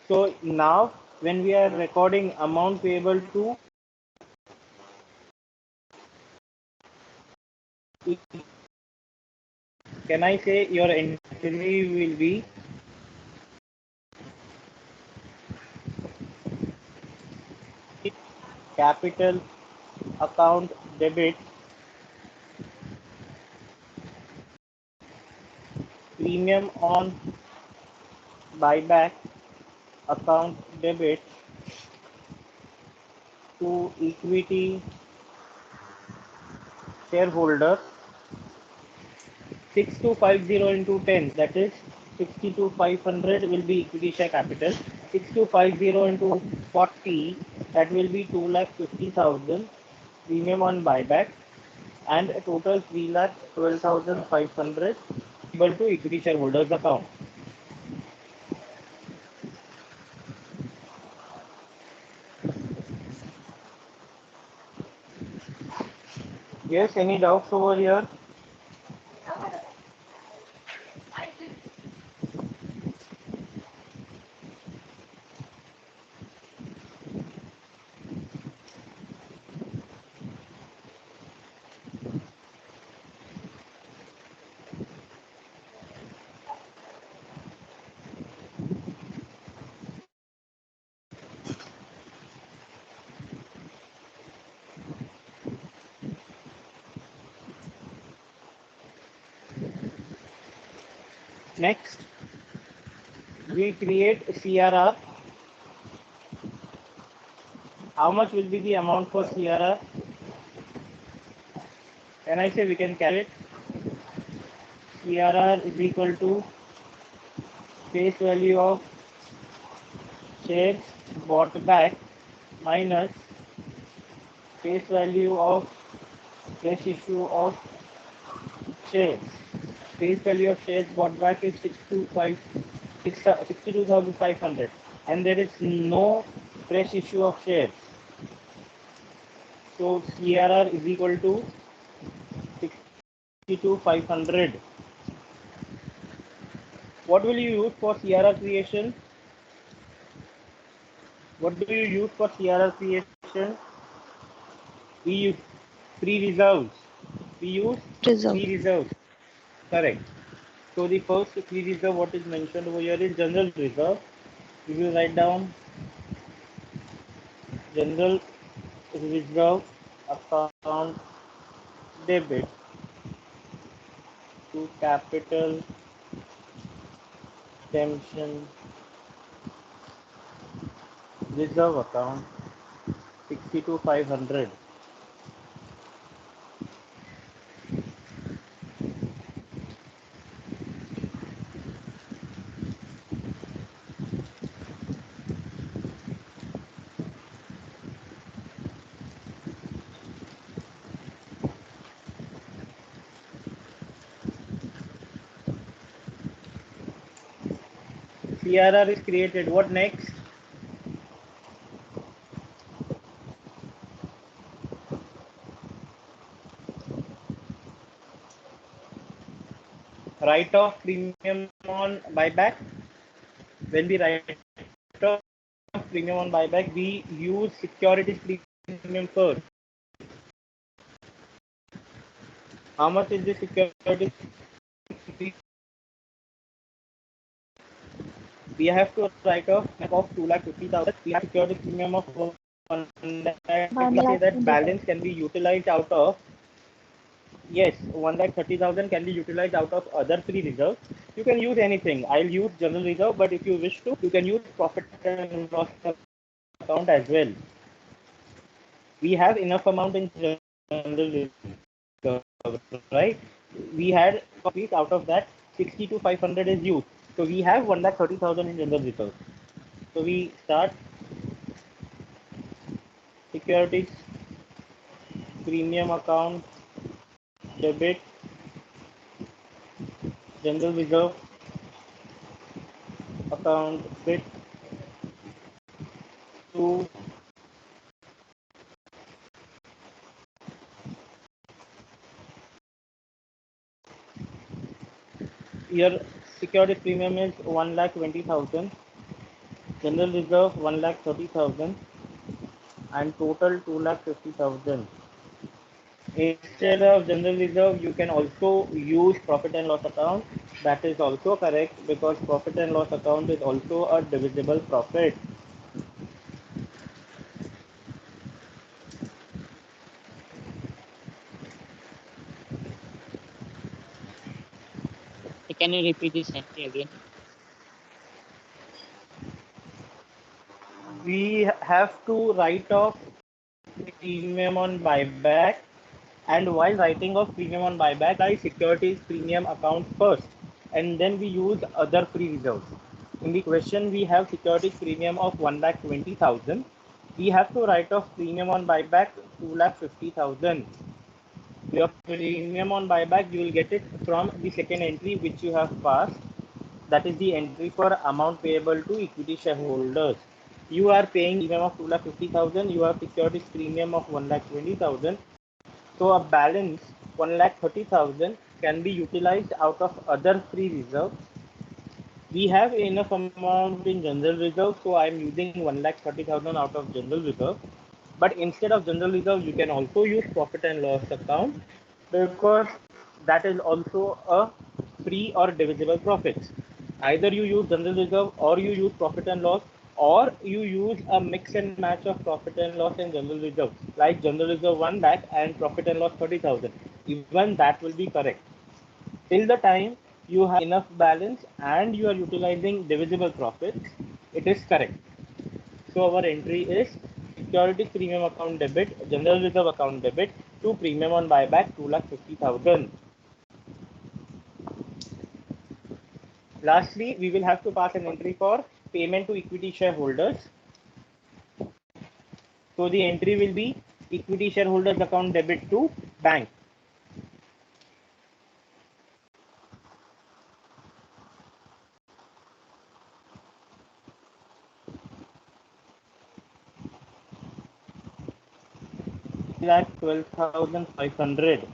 So now when we are recording amount payable to, can I say your entry will be capital account debit premium on buyback account debit to equity shareholder 6250 into 10, that is 62,500 will be equity share capital. 6250 into 40, that will be 2,50,000 premium on buyback, and a total 3,12,500 equal to equity shareholders account. Yes, any doubts over here? Next, we create CRR. How much will be the amount for CRR? Can I say we can calculate? CRR is equal to face value of shares bought back minus face value of fresh issue of shares. Face value of shares bought back is 62,500, and there is no fresh issue of shares. So CRR is equal to 62,500. What will you use for CRR creation? What do you use for CRR creation? We use free reserves. We use Reserve. free reserves. Correct. So the first free reserve, what is mentioned over here is general reserve. We will write down general reserve account debit to capital redemption reserve account 62,500. CRR is created. What next? Write off premium on buyback. When we write off premium on buyback, we use securities premium first. How much is the security? We have to write off 2,50,000. We have security premium of 1 lakh. Say that balance can be utilized out of. Yes, 1,30,000 can be utilized out of other three reserves. You can use anything. I'll use general reserve, but if you wish to, you can use profit and loss account as well. We have enough amount in general reserve, right? We had copies out of that 62,500 is used. So we have 1,30,000 in general reserve. So we start securities premium account debit general reserve account debit to your security premium is 1,20,000, general reserve 1,30,000, and total 2,50,000. Instead of general reserve, you can also use profit and loss account. That is also correct because profit and loss account is also a divisible profit. Can you repeat this entry again? We have to write off premium on buyback And while writing off premium on buyback, I securities premium account first, and then we use other free reserves. In the question, we have securities premium of 1,20,000. We have to write off premium on buyback 2,50,000. Your premium on buyback, you will get it from the second entry which you have passed. That is the entry for amount payable to equity shareholders. You are paying premium of 2,50,000. You have securities premium of 1,20,000. So a balance 1,30,000 can be utilized out of other free reserves. We have enough amount in general reserve, so I am using 1,30,000 out of general reserve. But instead of general reserve, you can also use profit and loss account, because that is also a free or divisible profits. Either you use general reserve, or you use profit and loss, or you use a mix and match of profit and loss and general reserve, like general reserve 1 lakh and profit and loss 30,000. Even that will be correct. Till the time you have enough balance and you are utilizing divisible profits, it is correct. So our entry is security premium account debit, general reserve account debit to premium on buyback 2,50,000. Lastly, we will have to pass an entry for payment to equity shareholders. So the entry will be equity shareholders account debit to bank. Lakh 12,500.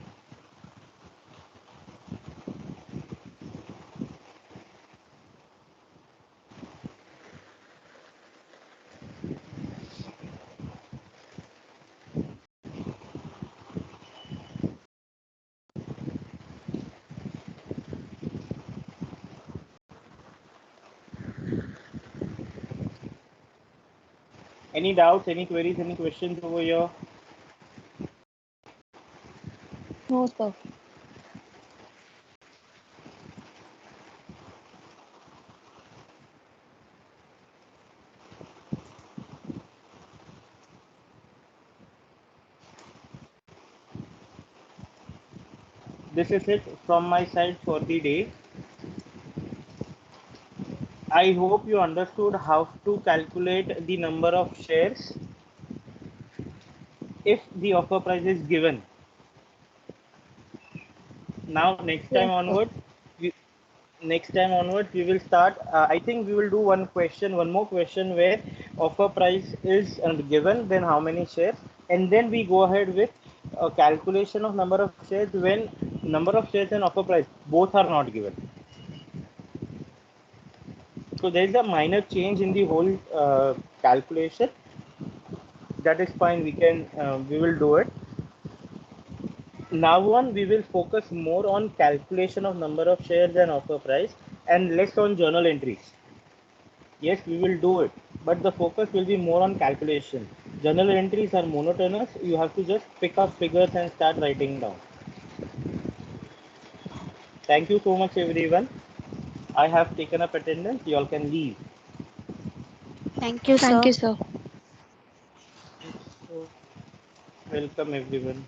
Any doubts, any queries, any questions over here? No, sir. This is it from my side for the day. I hope you understood how to calculate the number of shares if the offer price is given. Now next time Yes, sir. onwards we will start. I think we will do one more question where offer price is given, then how many shares, and then we go ahead with a calculation of number of shares when number of shares and offer price both are not given. So there is a minor change in the whole calculation. That is fine. We will do it. Now on, we will focus more on calculation of number of shares and offer price, and less on journal entries. Yes, we will do it, but the focus will be more on calculation. Journal entries are monotonous. You have to just pick up figures and start writing down. Thank you so much, everyone. I have taken up attendance. You all can leave. Thank you, Thank sir. you, sir. Welcome, everyone.